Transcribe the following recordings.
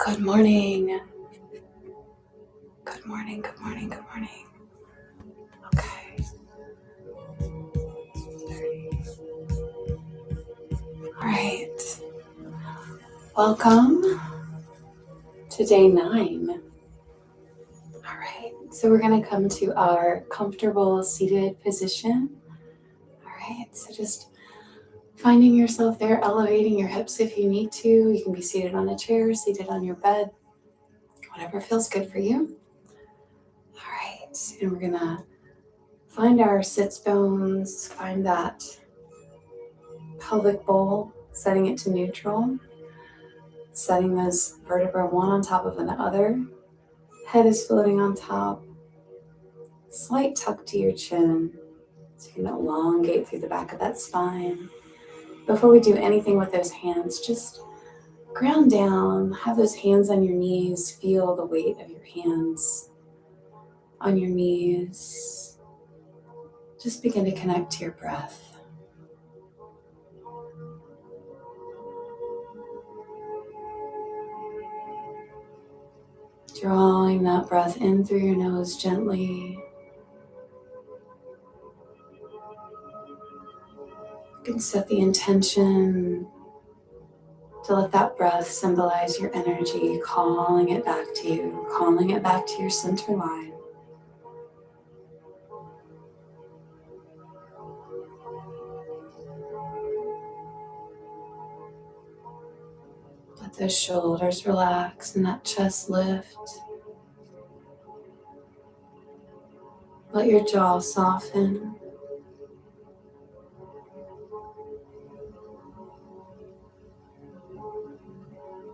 Good morning. Good morning, good morning, good morning. Okay. All right. Welcome to day 9. All right. So we're going to come to our comfortable seated position. All right. So just finding yourself there, elevating your hips if you need to. You can be seated on a chair, seated on your bed, whatever feels good for you. All right. And we're going to find our sits bones, find that pelvic bowl, setting it to neutral. Setting those vertebrae one on top of another. Head is floating on top. Slight tuck to your chin. So you can elongate through the back of that spine. Before we do anything with those hands, just ground down. Have those hands on your knees. Feel the weight of your hands on your knees. Just begin to connect to your breath. Drawing that breath in through your nose gently. You can set the intention to let that breath symbolize your energy, calling it back to you, calling it back to your center line. Let those shoulders relax and that chest lift. Let your jaw soften.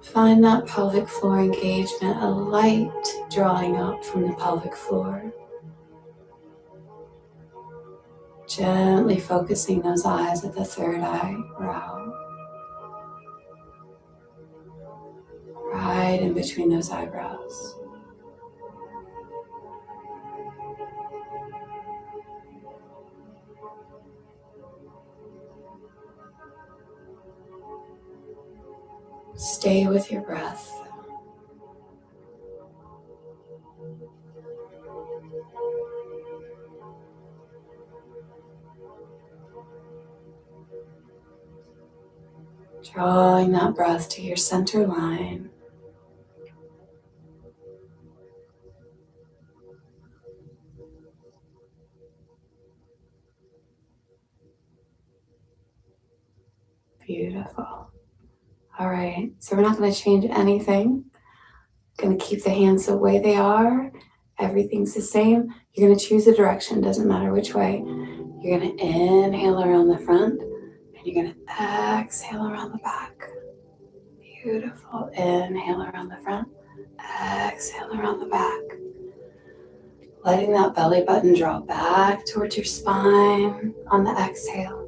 Find that pelvic floor engagement, a light drawing up from the pelvic floor. Gently focusing those eyes at the third eyebrow. Right in between those eyebrows. Stay with your breath. Drawing that breath to your center line. Beautiful. All right, so we're not going to change anything. Going to keep the hands the way they are. Everything's the same. You're going to choose a direction, doesn't matter which way. You're going to inhale around the front and you're going to exhale around the back. Beautiful. Inhale around the front, exhale around the back. Letting that belly button draw back towards your spine on the exhale.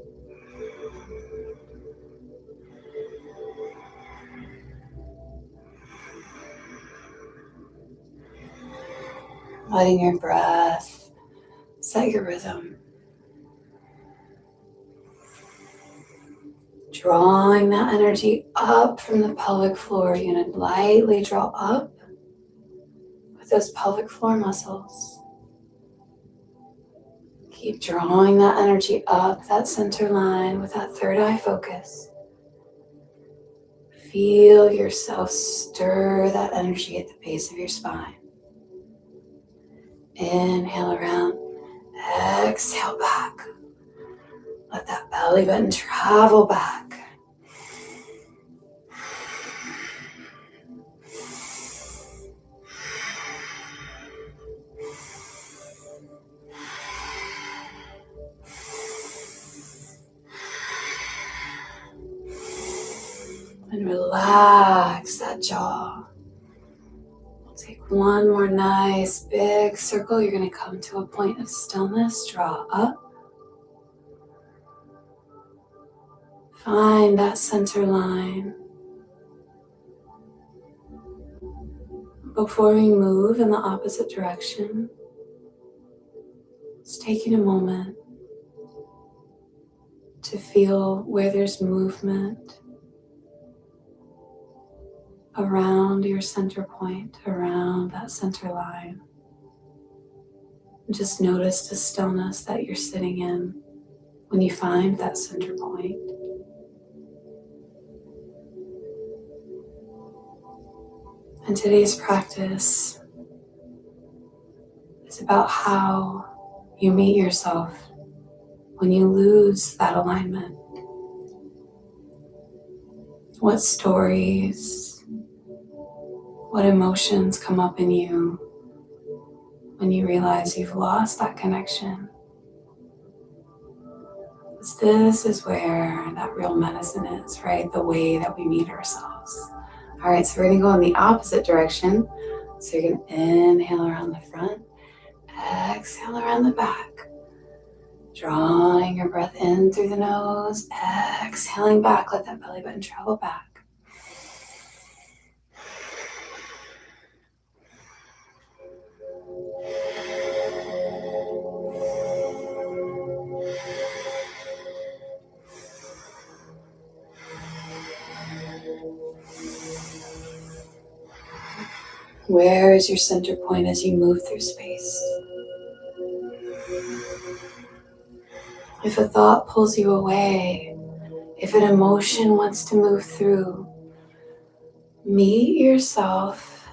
Letting your breath set your rhythm. Drawing that energy up from the pelvic floor. You're going to lightly draw up with those pelvic floor muscles. Keep drawing that energy up that center line with that third eye focus. Feel yourself stir that energy at the base of your spine. Inhale around, exhale back. Let that belly button travel back. And relax that jaw. We'll take one more nice big circle. You're going to come to a point of stillness. Draw up. Find that center line. Before we move in the opposite direction, just taking a moment to feel where there's movement. around your center point, around that center line. Just notice the stillness that you're sitting in when you find that center point. And today's practice is about how you meet yourself when you lose that alignment. What stories, what emotions come up in you when you realize you've lost that connection. This is where that real medicine is, right? The way that we meet ourselves. All right, so we're gonna go in the opposite direction. So you're gonna inhale around the front, exhale around the back. Drawing your breath in through the nose, exhaling back, let that belly button travel back. Where is your center point as you move through space? If a thought pulls you away, if an emotion wants to move through, meet yourself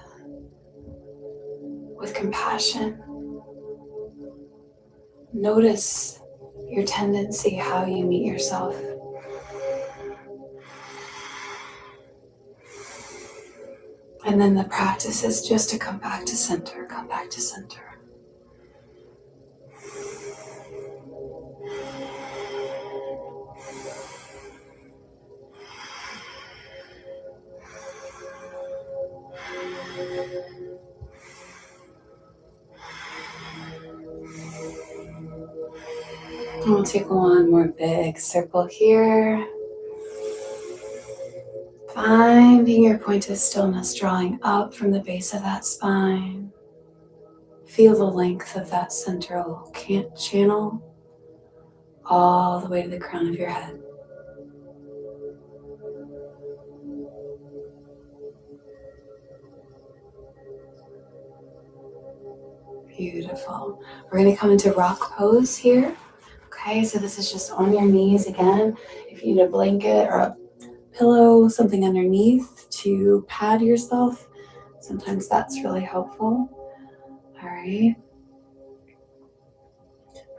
with compassion. Notice your tendency, how you meet yourself. And then the practice is just to come back to center, come back to center. And we'll take one more big circle here. Finding your point of stillness, drawing up from the base of that spine. Feel the length of that central channel all the way to the crown of your head. Beautiful. We're going to come into rock pose here. Okay, so this is just on your knees again. If you need a blanket or a pillow, something underneath to pad yourself, sometimes that's really helpful. All right.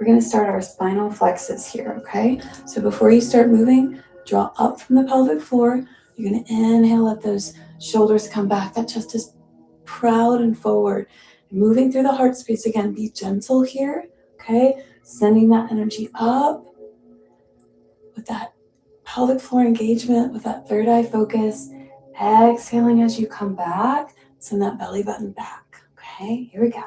We're going to start our spinal flexes here, okay? So before you start moving, draw up from the pelvic floor. You're going to inhale, let those shoulders come back. That chest is proud and forward. Moving through the heart space again. Be gentle here, okay? Sending that energy up with that pelvic floor engagement, with that third eye focus. Exhaling as you come back. Send that belly button back, okay? Here we go.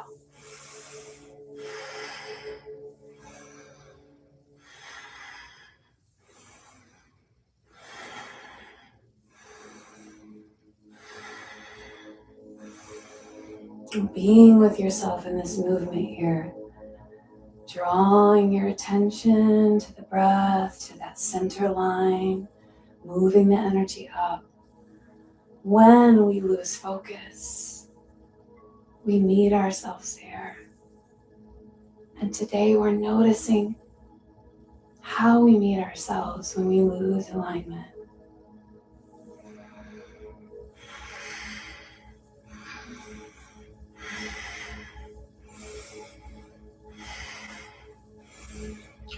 Being with yourself in this movement here, drawing your attention to the breath, to that center line, moving the energy up. When we lose focus, we meet ourselves there. And today we're noticing how we meet ourselves when we lose alignment.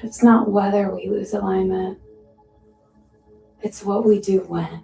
It's not whether we lose alignment, it's what we do when.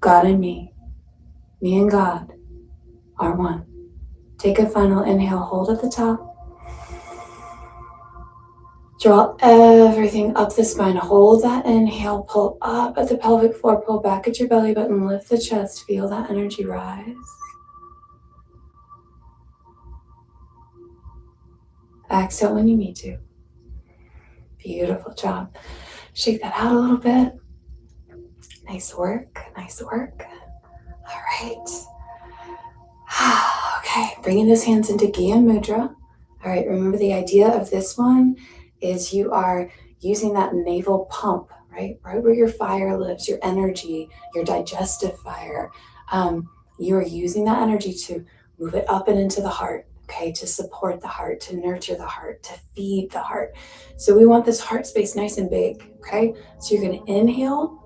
God and me and God are one. Take a final inhale, hold at the top. Draw everything up the spine. Hold that inhale, pull up at the pelvic floor, pull back at your belly button, lift the chest, feel that energy rise. Exhale when you need to. Beautiful job. Shake that out a little bit. Nice work, nice work. All right. Okay, bringing those hands into Gyan Mudra. All right, remember the idea of this one is you are using that navel pump, right where your fire lives, your energy, your digestive fire. You are using that energy to move it up and into the heart, okay, to support the heart, to nurture the heart, to feed the heart. So we want this heart space nice and big, okay? So you're going to inhale,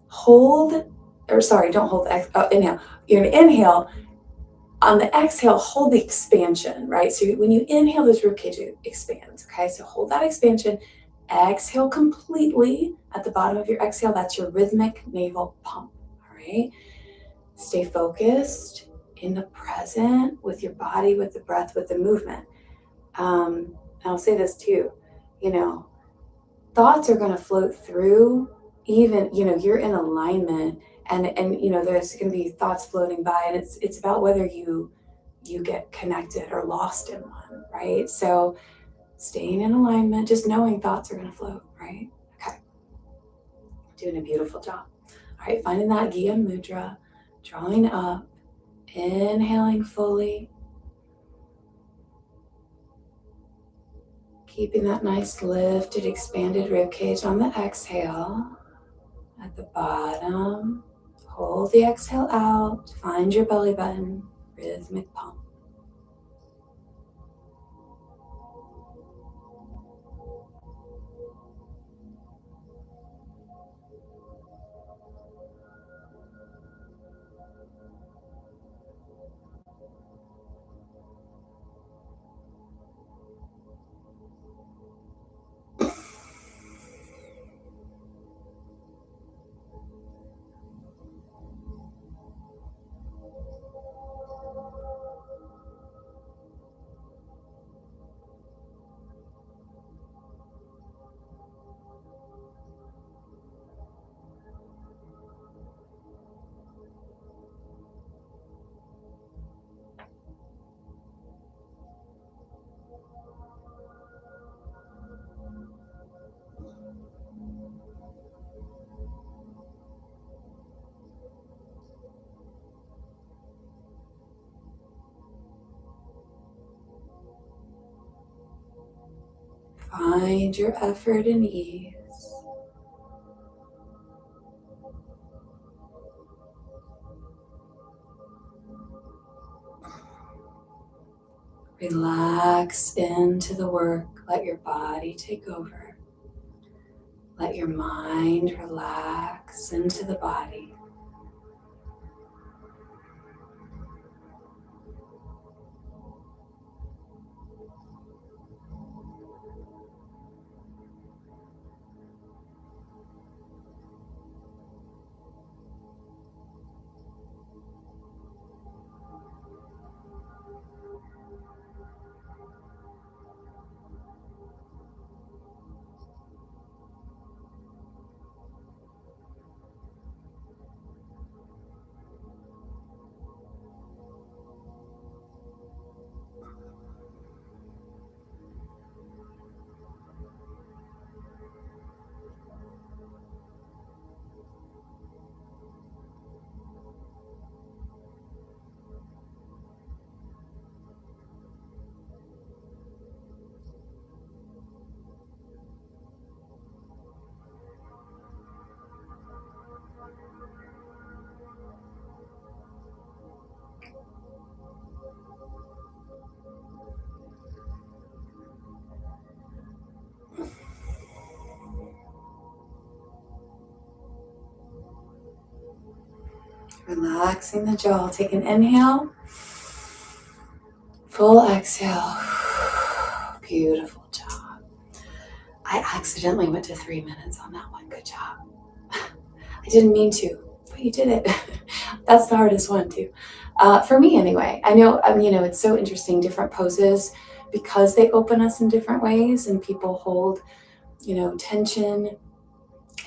hold, or sorry, don't hold, inhale. You're going to inhale. On the exhale, hold the expansion, right? So when you inhale, this ribcage expands, okay? So hold that expansion. Exhale completely at the bottom of your exhale. That's your rhythmic navel pump, all right? Stay focused in the present with your body, with the breath, with the movement. And I'll say this too, thoughts are going to float through, even, you're in alignment, and there's going to be thoughts floating by, and it's about whether you get connected or lost in one, right? So staying in alignment, just knowing thoughts are going to float, right? Okay, doing a beautiful job. All right, finding that Gyan Mudra, drawing up, inhaling fully, keeping that nice lifted, expanded rib cage on the exhale. At the bottom, hold the exhale out, find your belly button, rhythmic pump. Find your effort and ease. Relax into the work. Let your body take over. Let your mind relax into the body. Relaxing the jaw. Take an inhale. Full exhale. Beautiful job. I accidentally went to 3 minutes on that one. Good job. I didn't mean to, but you did it. That's the hardest one too. For me anyway. I know, it's so interesting, different poses, because they open us in different ways, and people hold, tension,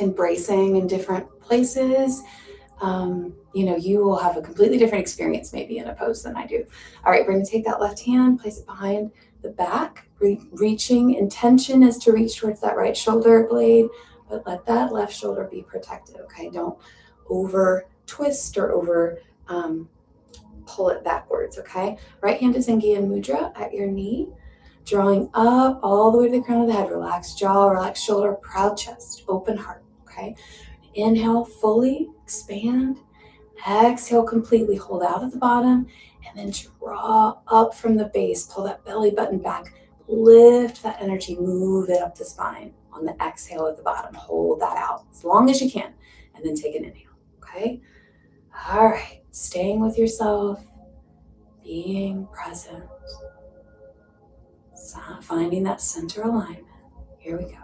embracing in different places. You will have a completely different experience maybe in a pose than I do. All right, we're going to take that left hand, place it behind the back, reaching. Intention is to reach towards that right shoulder blade, but let that left shoulder be protected, okay? Don't over twist or over pull it backwards, okay? Right hand is in Gyan Mudra at your knee, drawing up all the way to the crown of the head. Relax jaw, relax shoulder, proud chest, open heart, okay? Inhale, fully expand. Exhale, completely hold out at the bottom, and then draw up from the base. Pull that belly button back. Lift that energy, move it up the spine. On the exhale at the bottom, hold that out as long as you can, and then take an inhale, okay? All right, staying with yourself, being present, finding that center alignment. Here we go.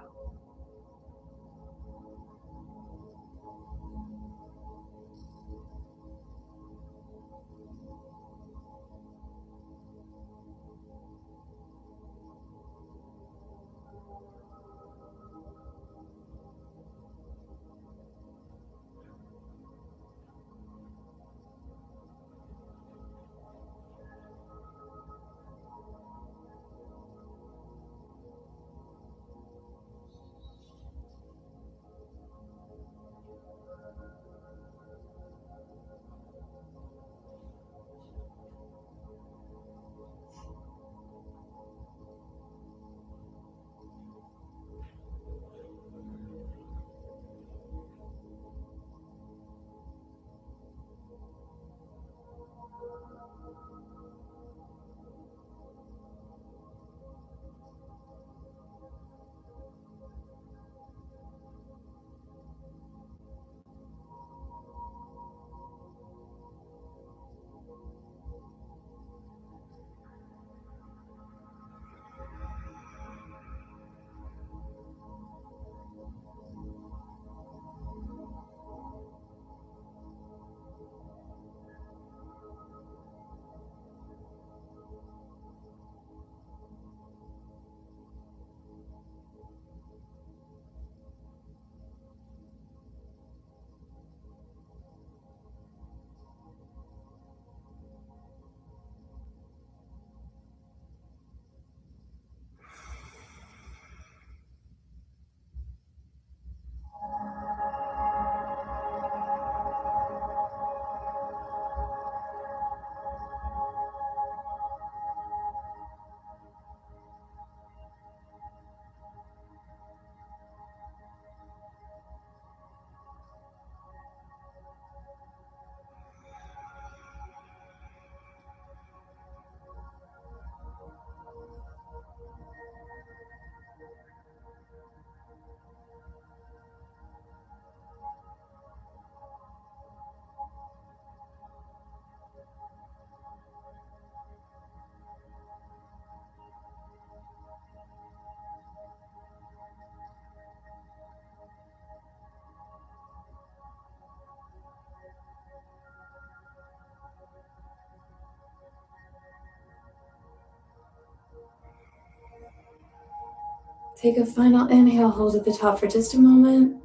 Take a final inhale, hold at the top for just a moment,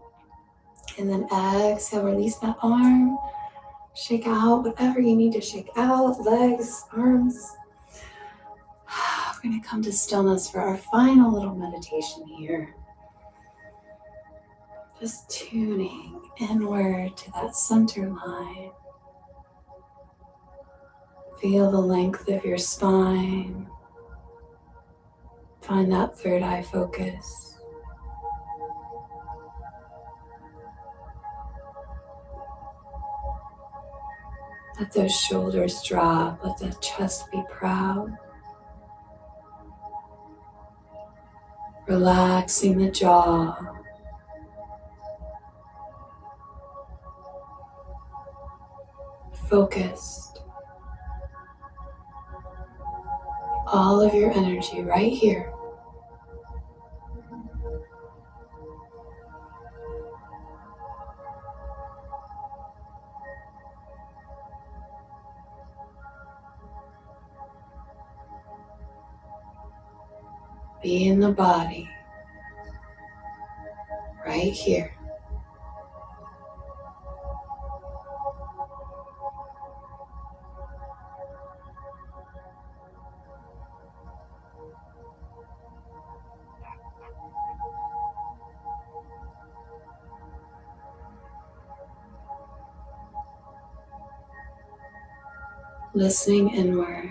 and then exhale, release that arm. Shake out whatever you need to shake out, legs, arms. We're going to come to stillness for our final little meditation here. Just tuning inward to that center line. Feel the length of your spine. Find that third eye focus. Let those shoulders drop. Let the chest be proud. Relaxing the jaw. Focused. All of your energy right here. Be in the body, right here. Listening inward.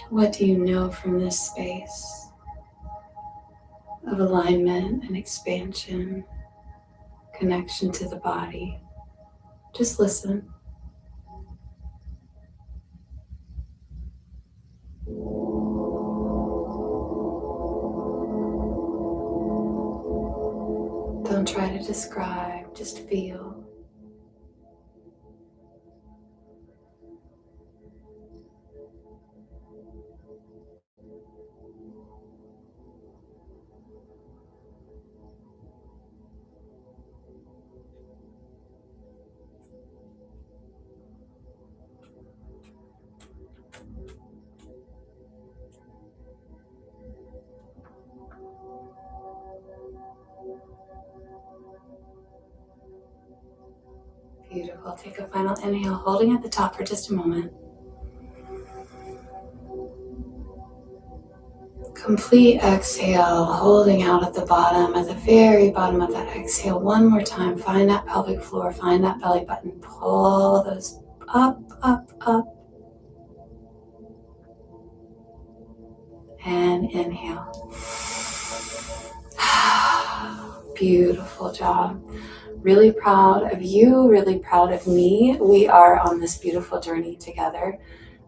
What do you know from this space of alignment and expansion, connection to the body? Just listen. Don't try to describe, just feel. Beautiful. Take a final inhale, holding at the top for just a moment. Complete exhale, holding out at the bottom, at the very bottom of that exhale. One more time, find that pelvic floor, find that belly button, pull those up, up, up. And inhale. Beautiful job. Really proud of you, really proud of me. We are on this beautiful journey together.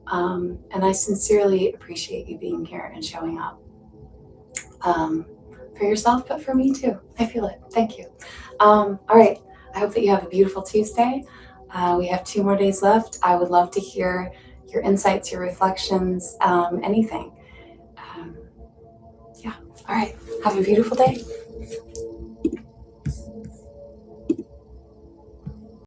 And I sincerely appreciate you being here and showing up. For yourself, but for me too. I feel it. Thank you. All right. I hope that you have a beautiful Tuesday. We have 2 more days left. I would love to hear your insights, your reflections, anything. Yeah. All right. Have a beautiful day.